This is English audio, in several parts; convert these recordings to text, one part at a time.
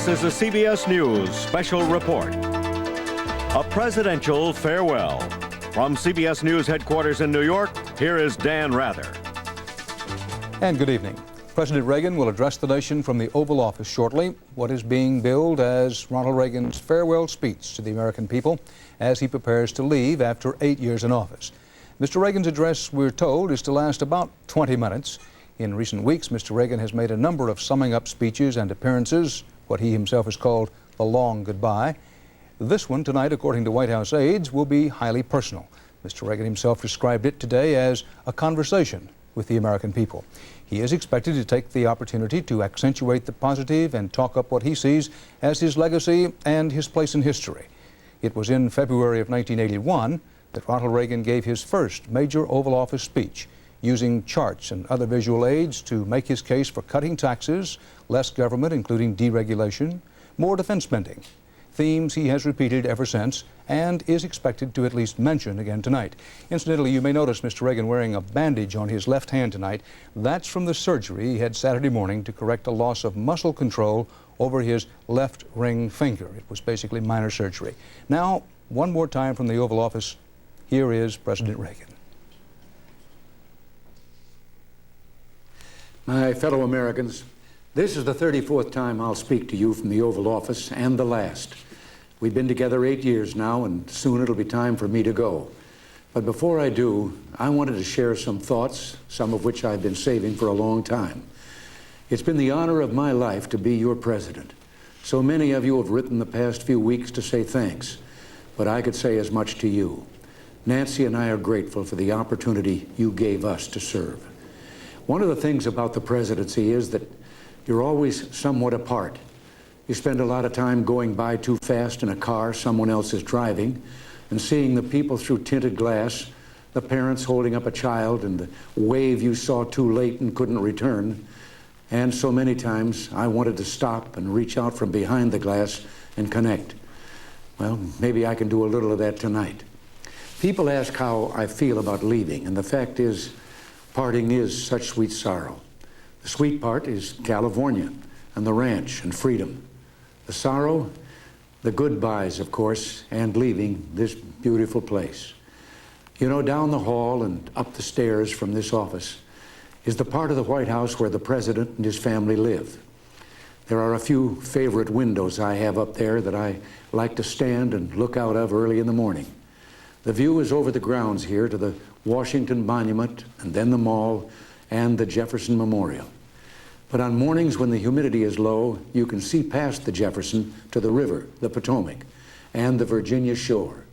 This is a CBS News special report. A presidential farewell. From CBS News headquarters in New York, here is Dan Rather. And good evening. President Reagan will address the nation from the Oval Office shortly, what is being billed as Ronald Reagan's farewell speech to the American people as he prepares to leave after 8 years in office. Mr. Reagan's address, we're told, is to last about 20 minutes. In recent weeks, Mr. Reagan has made a number of summing up speeches and appearances, what he himself has called the long goodbye. This one tonight, according to White House aides, will be highly personal. Mr. Reagan himself described it today as a conversation with the American people. He is expected to take the opportunity to accentuate the positive and talk up what he sees as his legacy and his place in history. It was in February of 1981 that Ronald Reagan gave his first major Oval Office speech, using charts and other visual aids to make his case for cutting taxes, less government, including deregulation, more defense spending, themes he has repeated ever since and is expected to at least mention again tonight. Incidentally, you may notice Mr. Reagan wearing a bandage on his left hand tonight. That's from the surgery he had Saturday morning to correct a loss of muscle control over his left ring finger. It was basically minor surgery. Now, one more time from the Oval Office, here is President Reagan. My fellow Americans, this is the 34th time I'll speak to you from the Oval Office, and the last. We've been together 8 years now, and soon it'll be time for me to go. But before I do, I wanted to share some thoughts, some of which I've been saving for a long time. It's been the honor of my life to be your president. So many of you have written the past few weeks to say thanks, but I could say as much to you. Nancy and I are grateful for the opportunity you gave us to serve. One of the things about the presidency is that you're always somewhat apart. You spend a lot of time going by too fast in a car someone else is driving and seeing the people through tinted glass, the parents holding up a child and the wave you saw too late and couldn't return. And so many times I wanted to stop and reach out from behind the glass and connect. Well, maybe I can do a little of that tonight. People ask how I feel about leaving, and the fact is, parting is such sweet sorrow. The sweet part is California and the ranch and freedom. The sorrow, the goodbyes, of course, and leaving this beautiful place. You know, down the hall and up the stairs from this office is the part of the White House where the president and his family live. There are a few favorite windows I have up there that I like to stand and look out of early in the morning. The view is over the grounds here to the Washington Monument, and then the Mall, and the Jefferson Memorial. But on mornings when the humidity is low, you can see past the Jefferson to the river, the Potomac, and the Virginia shore.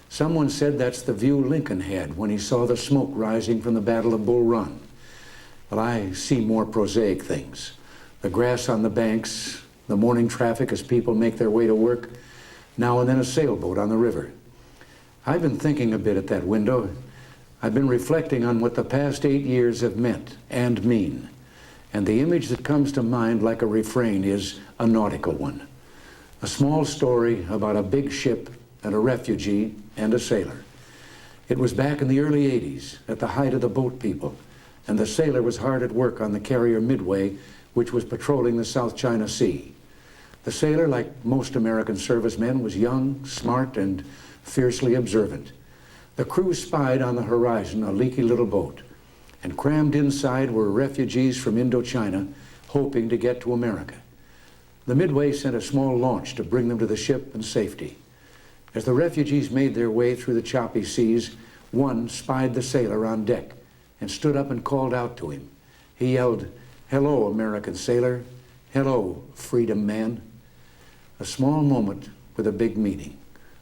Someone said that's the view Lincoln had when he saw the smoke rising from the Battle of Bull Run. Well, I see more prosaic things. The grass on the banks, the morning traffic as people make their way to work, now and then a sailboat on the river. I've been thinking a bit at that window. I've been reflecting on what the past 8 years have meant and mean. And the image that comes to mind like a refrain is a nautical one. A small story about a big ship and a refugee and a sailor. It was back in the early 80s, at the height of the boat people, and the sailor was hard at work on the carrier Midway, which was patrolling the South China Sea. The sailor, like most American servicemen, was young, smart, and fiercely observant. The crew spied on the horizon a leaky little boat, and crammed inside were refugees from Indochina hoping to get to America. The Midway sent a small launch to bring them to the ship in safety. As the refugees made their way through the choppy seas, one spied the sailor on deck and stood up and called out to him. He yelled, "Hello, American sailor. Hello, freedom man." A small moment with a big meaning.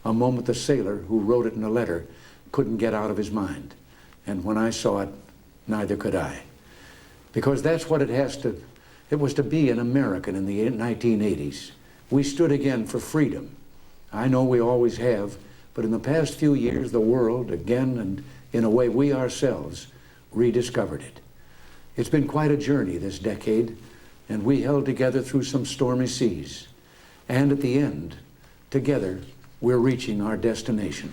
A moment the sailor who wrote it in a letter couldn't get out of his mind. And when I saw it, neither could I. Because that's what it was to be an American in the 1980s. We stood again for freedom. I know we always have, but in the past few years, the world, again, and in a way we ourselves, rediscovered it. It's been quite a journey this decade, and we held together through some stormy seas. And at the end, together, we're reaching our destination.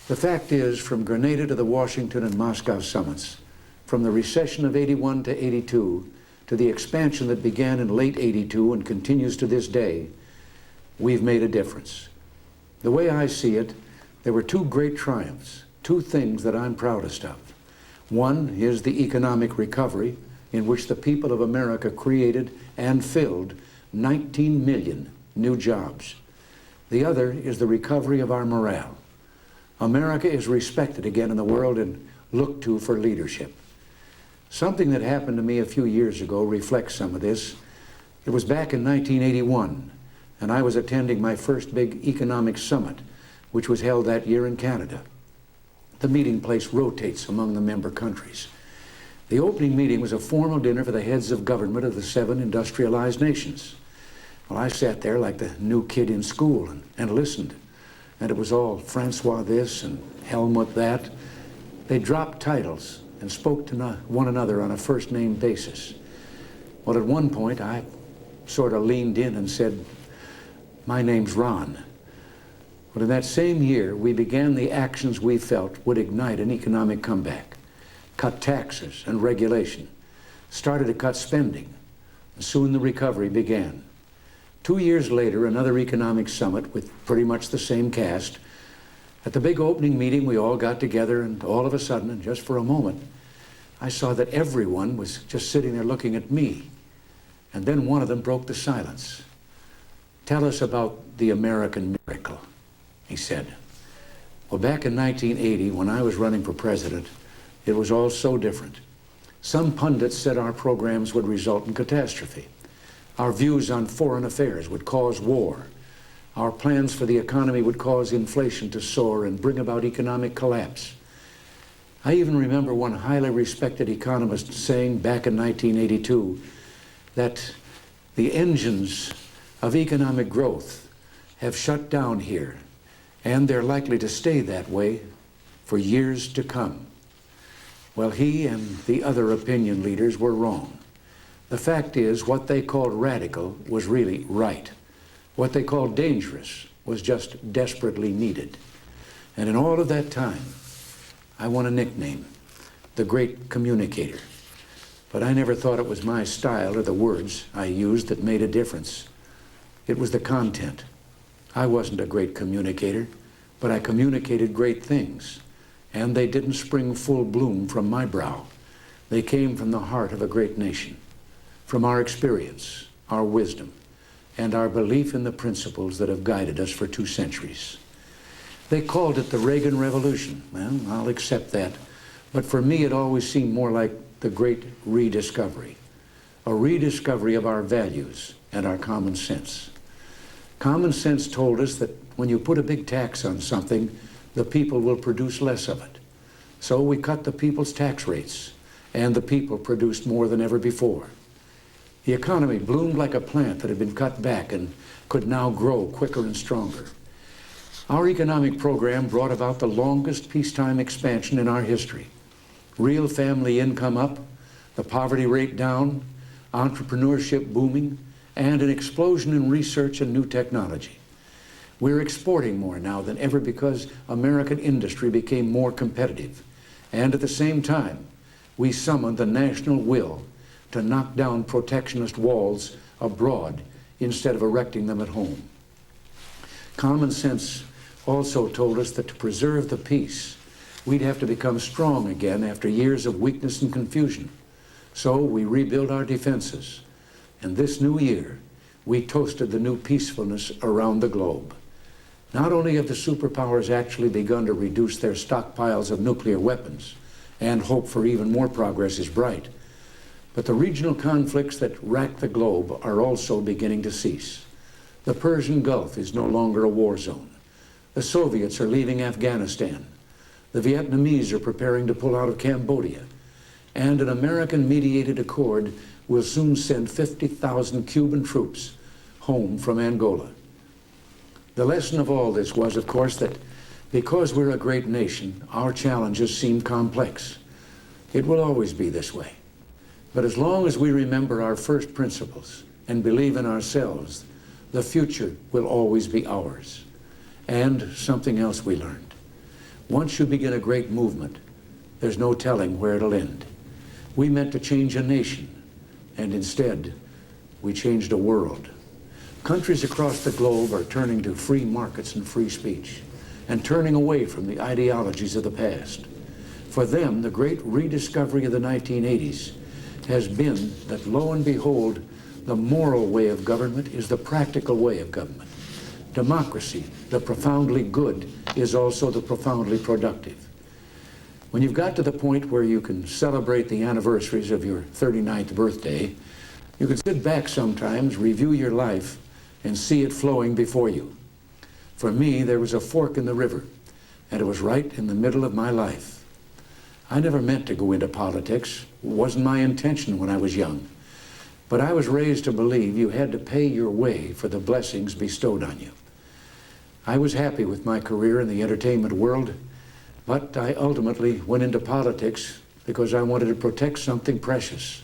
The fact is, from Grenada to the Washington and Moscow summits, from the recession of '81 to '82, to the expansion that began in late '82 and continues to this day, we've made a difference. The way I see it, there were two great triumphs, two things that I'm proudest of. One is the economic recovery, in which the people of America created and filled 19 million new jobs. The other is the recovery of our morale. America is respected again in the world and looked to for leadership. Something that happened to me a few years ago reflects some of this. It was back in 1981, and I was attending my first big economic summit, which was held that year in Canada. The meeting place rotates among the member countries. The opening meeting was a formal dinner for the heads of government of the 7 industrialized nations. Well, I sat there like the new kid in school and listened. And it was all Francois this and Helmut that. They dropped titles and spoke to one another on a first-name basis. Well, at one point, I sort of leaned in and said, "My name's Ron." But in that same year, we began the actions we felt would ignite an economic comeback. Cut taxes and regulation, started to cut spending, and soon the recovery began. 2 years later, another economic summit with pretty much the same cast. At the big opening meeting, we all got together, and all of a sudden, and just for a moment, I saw that everyone was just sitting there looking at me. And then one of them broke the silence. "Tell us about the American miracle," he said. Well, back in 1980, when I was running for president, it was all so different. Some pundits said our programs would result in catastrophe. Our views on foreign affairs would cause war. Our plans for the economy would cause inflation to soar and bring about economic collapse. I even remember one highly respected economist saying back in 1982 that the engines of economic growth have shut down here, and they're likely to stay that way for years to come. Well, he and the other opinion leaders were wrong. The fact is, what they called radical was really right. What they called dangerous was just desperately needed. And in all of that time, I won a nickname, the Great Communicator. But I never thought it was my style or the words I used that made a difference. It was the content. I wasn't a great communicator, but I communicated great things. And they didn't spring full bloom from my brow. They came from the heart of a great nation, from our experience, our wisdom, and our belief in the principles that have guided us for 2 centuries. They called it the Reagan Revolution. Well, I'll accept that. But for me, it always seemed more like the great rediscovery, a rediscovery of our values and our common sense. Common sense told us that when you put a big tax on something, the people will produce less of it. So we cut the people's tax rates, and the people produced more than ever before. The economy bloomed like a plant that had been cut back and could now grow quicker and stronger. Our economic program brought about the longest peacetime expansion in our history. Real family income up, the poverty rate down, entrepreneurship booming, and an explosion in research and new technology. We're exporting more now than ever because American industry became more competitive. And at the same time, we summoned the national will to knock down protectionist walls abroad instead of erecting them at home. Common sense also told us that to preserve the peace, we'd have to become strong again after years of weakness and confusion. So we rebuilt our defenses. And this new year, we toasted the new peacefulness around the globe. Not only have the superpowers actually begun to reduce their stockpiles of nuclear weapons, and hope for even more progress is bright, but the regional conflicts that rack the globe are also beginning to cease. The Persian Gulf is no longer a war zone. The Soviets are leaving Afghanistan. The Vietnamese are preparing to pull out of Cambodia. And an American-mediated accord will soon send 50,000 Cuban troops home from Angola. The lesson of all this was, of course, that because we're a great nation, our challenges seem complex. It will always be this way. But as long as we remember our first principles and believe in ourselves, the future will always be ours. And something else we learned. Once you begin a great movement, there's no telling where it'll end. We meant to change a nation, and instead, we changed a world. Countries across the globe are turning to free markets and free speech, and turning away from the ideologies of the past. For them, the great rediscovery of the 1980s has been that, lo and behold, the moral way of government is the practical way of government. Democracy, the profoundly good, is also the profoundly productive. When you've got to the point where you can celebrate the anniversaries of your 39th birthday, you can sit back sometimes, review your life, and see it flowing before you. For me, there was a fork in the river, and it was right in the middle of my life. I never meant to go into politics. It wasn't my intention when I was young. But I was raised to believe you had to pay your way for the blessings bestowed on you. I was happy with my career in the entertainment world, but I ultimately went into politics because I wanted to protect something precious.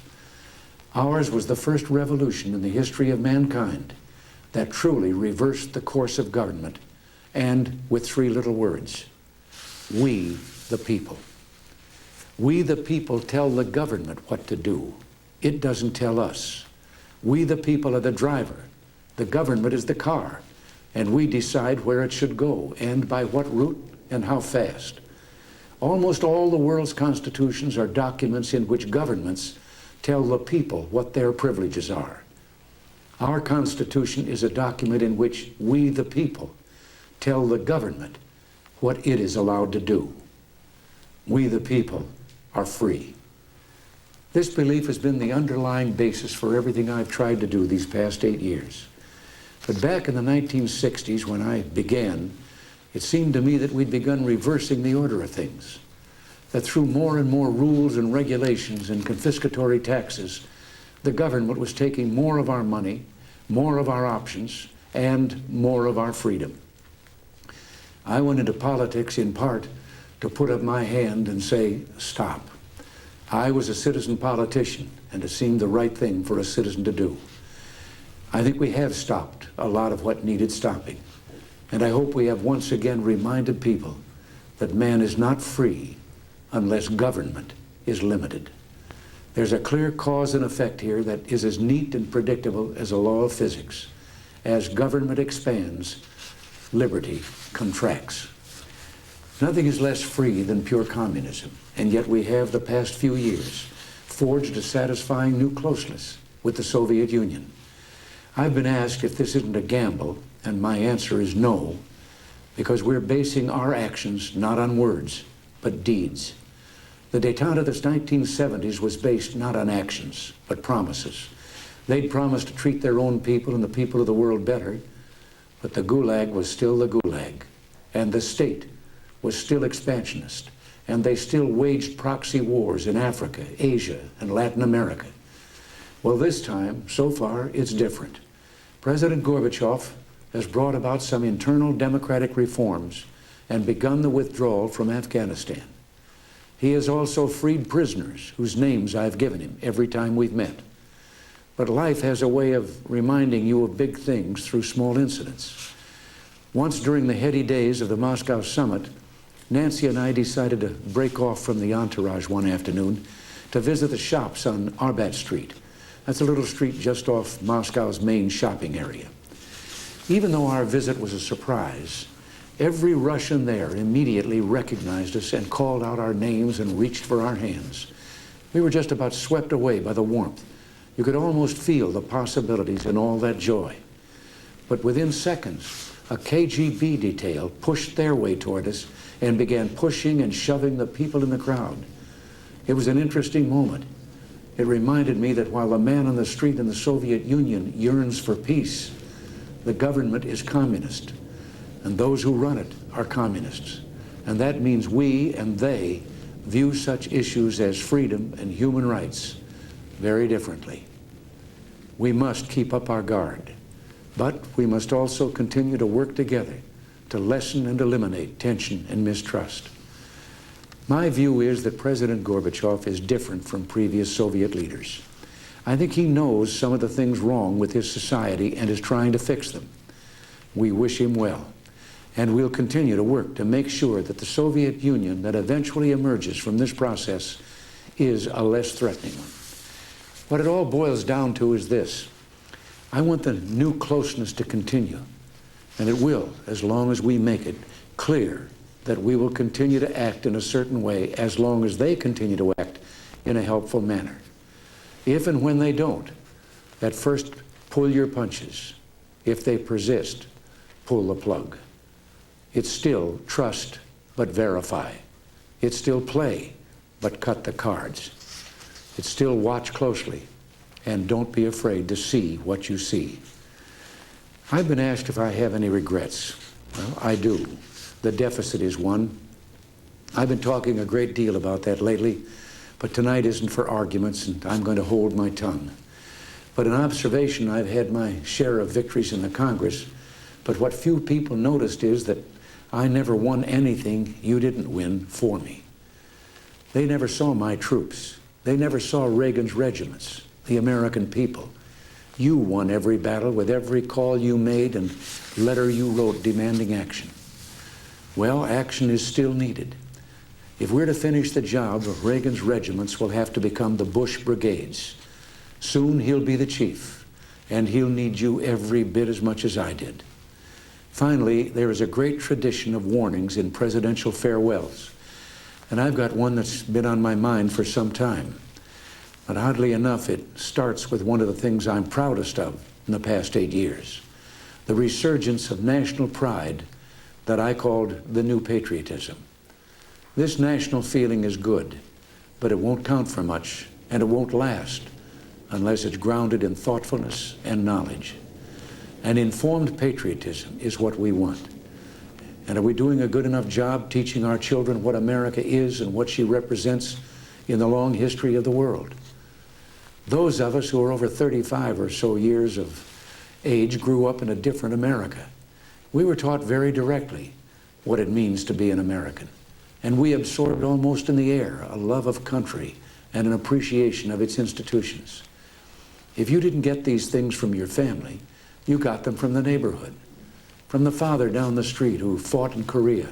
Ours was the first revolution in the history of mankind that truly reversed the course of government, and with three little words: we the people. We the people tell the government what to do. It doesn't tell us. We the people are the driver. The government is the car, and we decide where it should go and by what route and how fast. Almost all the world's constitutions are documents in which governments tell the people what their privileges are. Our Constitution is a document in which we, the people, tell the government what it is allowed to do. We, the people, are free. This belief has been the underlying basis for everything I've tried to do these past 8 years. But back in the 1960s, when I began, it seemed to me that we'd begun reversing the order of things. That through more and more rules and regulations and confiscatory taxes, the government was taking more of our money, more of our options, and more of our freedom. I went into politics in part to put up my hand and say, stop. I was a citizen politician, and it seemed the right thing for a citizen to do. I think we have stopped a lot of what needed stopping, and I hope we have once again reminded people that man is not free unless government is limited. There's a clear cause and effect here that is as neat and predictable as a law of physics. As government expands, liberty contracts. Nothing is less free than pure communism, and yet we have, the past few years, forged a satisfying new closeness with the Soviet Union. I've been asked if this isn't a gamble, and my answer is no, because we're basing our actions not on words, but deeds. The détente of the 1970s was based not on actions, but promises. They'd promised to treat their own people and the people of the world better, but the Gulag was still the Gulag, and the state was still expansionist, and they still waged proxy wars in Africa, Asia, and Latin America. Well, this time, so far, it's different. President Gorbachev has brought about some internal democratic reforms and begun the withdrawal from Afghanistan. He has also freed prisoners whose names I've given him every time we've met. But life has a way of reminding you of big things through small incidents. Once during the heady days of the Moscow summit, Nancy and I decided to break off from the entourage one afternoon to visit the shops on Arbat Street. That's a little street just off Moscow's main shopping area. Even though our visit was a surprise, every Russian there immediately recognized us and called out our names and reached for our hands. We were just about swept away by the warmth. You could almost feel the possibilities in all that joy. But within seconds, a KGB detail pushed their way toward us and began pushing and shoving the people in the crowd. It was an interesting moment. It reminded me that while the man on the street in the Soviet Union yearns for peace, the government is communist, and those who run it are communists. And that means we and they view such issues as freedom and human rights very differently. We must keep up our guard, but we must also continue to work together to lessen and eliminate tension and mistrust. My view is that President Gorbachev is different from previous Soviet leaders. I think he knows some of the things wrong with his society and is trying to fix them. We wish him well. And we'll continue to work to make sure that the Soviet Union that eventually emerges from this process is a less threatening one. What it all boils down to is this. I want the new closeness to continue, and it will, as long as we make it clear that we will continue to act in a certain way as long as they continue to act in a helpful manner. If and when they don't, at first pull your punches. If they persist, pull the plug. It's still trust, but verify. It's still play, but cut the cards. It's still watch closely, and don't be afraid to see what you see. I've been asked if I have any regrets. Well, I do. The deficit is one. I've been talking a great deal about that lately, but tonight isn't for arguments, and I'm going to hold my tongue. But in observation, I've had my share of victories in the Congress, but what few people noticed is that I never won anything you didn't win for me. They never saw my troops. They never saw Reagan's regiments, the American people. You won every battle with every call you made and letter you wrote demanding action. Well, action is still needed. If we're to finish the job, Reagan's regiments will have to become the Bush brigades. Soon he'll be the chief, and he'll need you every bit as much as I did. Finally, there is a great tradition of warnings in presidential farewells, and I've got one that's been on my mind for some time. But oddly enough, it starts with one of the things I'm proudest of in the past 8 years, the resurgence of national pride that I called the new patriotism. This national feeling is good, but it won't count for much, and it won't last unless it's grounded in thoughtfulness and knowledge. An informed patriotism is what we want. And are we doing a good enough job teaching our children what America is and what she represents in the long history of the world? Those of us who are over 35 or so years of age grew up in a different America. We were taught very directly what it means to be an American. And we absorbed almost in the air a love of country and an appreciation of its institutions. If you didn't get these things from your family, you got them from the neighborhood, from the father down the street who fought in Korea,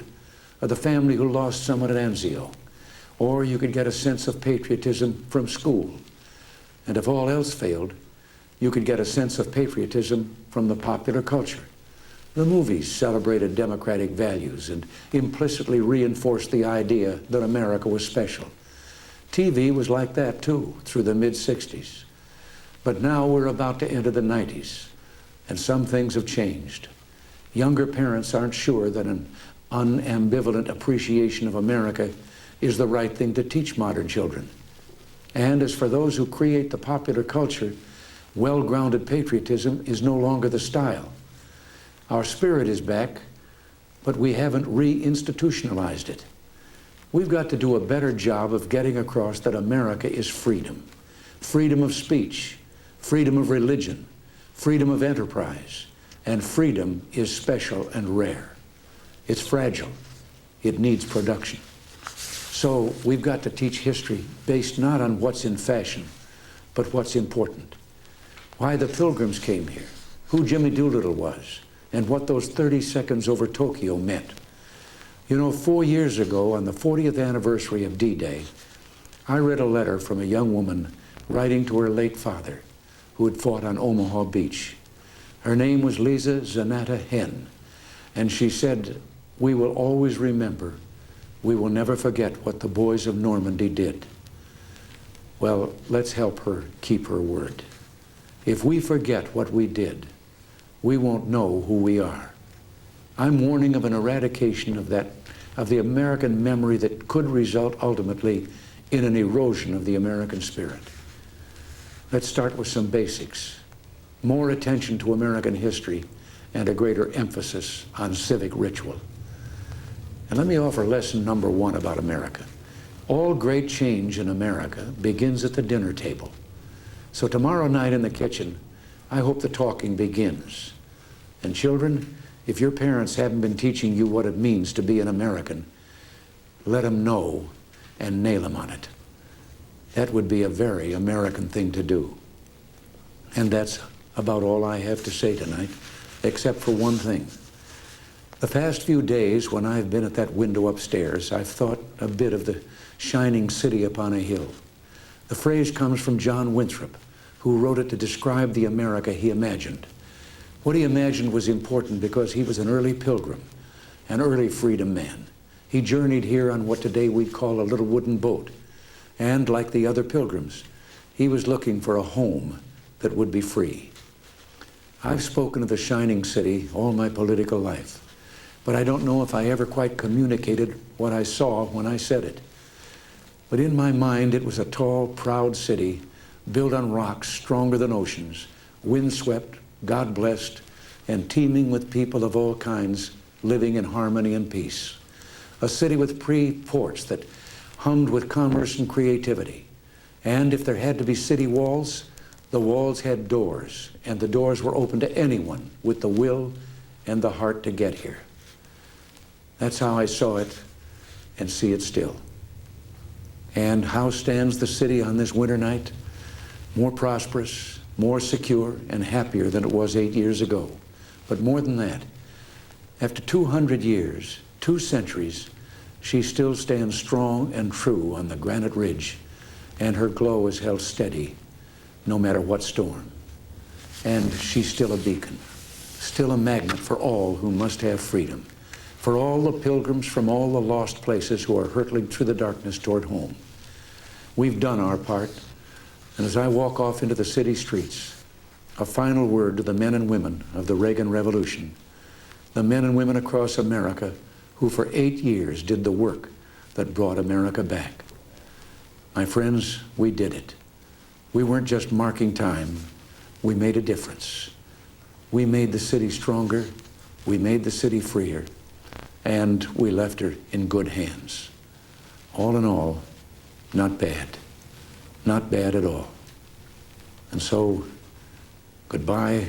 or the family who lost someone at Anzio. Or you could get a sense of patriotism from school. And if all else failed, you could get a sense of patriotism from the popular culture. The movies celebrated democratic values and implicitly reinforced the idea that America was special. TV was like that too, through the mid-60s. But now we're about to enter the 90s, and some things have changed. Younger parents aren't sure that an unambivalent appreciation of America is the right thing to teach modern children. And as for those who create the popular culture, well-grounded patriotism is no longer the style. Our spirit is back, but we haven't reinstitutionalized it. We've got to do a better job of getting across that America is freedom. Freedom of speech, freedom of religion, freedom of enterprise, and freedom is special and rare. It's fragile. It needs production. So we've got to teach history based not on what's in fashion, but what's important. Why the Pilgrims came here, who Jimmy Doolittle was, and what those 30 seconds over Tokyo meant. You know, 4 years ago, on the 40th anniversary of D-Day, I read a letter from a young woman writing to her late father, who had fought on Omaha Beach. Her name was Lisa Zanata Hen, and she said, "We will always remember. We will never forget what the boys of Normandy did." Well, let's help her keep her word. If we forget what we did, we won't know who we are. I'm warning of an eradication of the American memory that could result ultimately in an erosion of the American spirit. Let's start with some basics. More attention to American history and a greater emphasis on civic ritual. And let me offer lesson number 1 about America. All great change in America begins at the dinner table. So tomorrow night in the kitchen, I hope the talking begins. And children, if your parents haven't been teaching you what it means to be an American, let them know and nail them on it. That would be a very American thing to do. And that's about all I have to say tonight, except for one thing. The past few days, when I've been at that window upstairs, I've thought a bit of the shining city upon a hill. The phrase comes from John Winthrop, who wrote it to describe the America he imagined. What he imagined was important because he was an early pilgrim, an early freedom man. He journeyed here on what today we'd call a little wooden boat. And like the other pilgrims, he was looking for a home that would be free. I've spoken of the shining city all my political life, but I don't know if I ever quite communicated what I saw when I said it. But in my mind, it was a tall, proud city built on rocks stronger than oceans, windswept, God-blessed, and teeming with people of all kinds living in harmony and peace. A city with ports that hummed with commerce and creativity. And if there had to be city walls, the walls had doors, and the doors were open to anyone with the will and the heart to get here. That's how I saw it and see it still. And how stands the city on this winter night? More prosperous, more secure, and happier than it was 8 years ago. But more than that, after 200 years, 2 centuries, she still stands strong and true on the granite ridge, and her glow is held steady no matter what storm. And she's still a beacon, still a magnet for all who must have freedom, for all the pilgrims from all the lost places who are hurtling through the darkness toward home. We've done our part, and as I walk off into the city streets, a final word to the men and women of the Reagan Revolution, the men and women across America who for 8 years did the work that brought America back. My friends, we did it. We weren't just marking time, we made a difference. We made the city stronger, we made the city freer, and we left her in good hands. All in all, not bad. Not bad at all. And so, goodbye,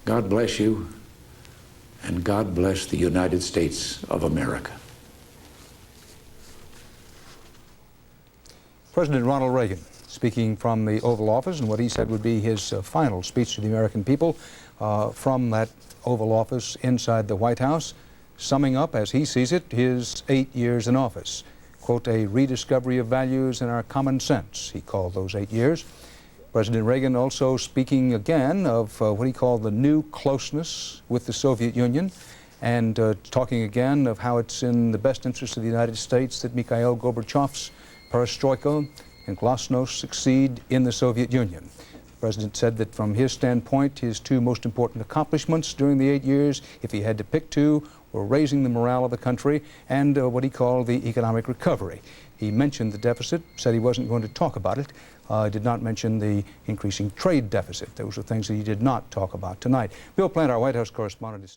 God bless you, and God bless the United States of America. President Ronald Reagan, speaking from the Oval Office, and what he said would be his final speech to the American people from that Oval Office inside the White House, summing up, as he sees it, his 8 years in office. Quote, a rediscovery of values and our common sense, he called those 8 years. President Reagan also speaking again of what he called the new closeness with the Soviet Union, and talking again of how it's in the best interest of the United States that Mikhail Gorbachev's perestroika and glasnost succeed in the Soviet Union. The President said that from his standpoint, his 2 most important accomplishments during the 8 years, if he had to pick 2, were raising the morale of the country and what he called the economic recovery. He mentioned the deficit, said he wasn't going to talk about it, did not mention the increasing trade deficit. Those are things that he did not talk about tonight. Bill Plant, our White House correspondent, is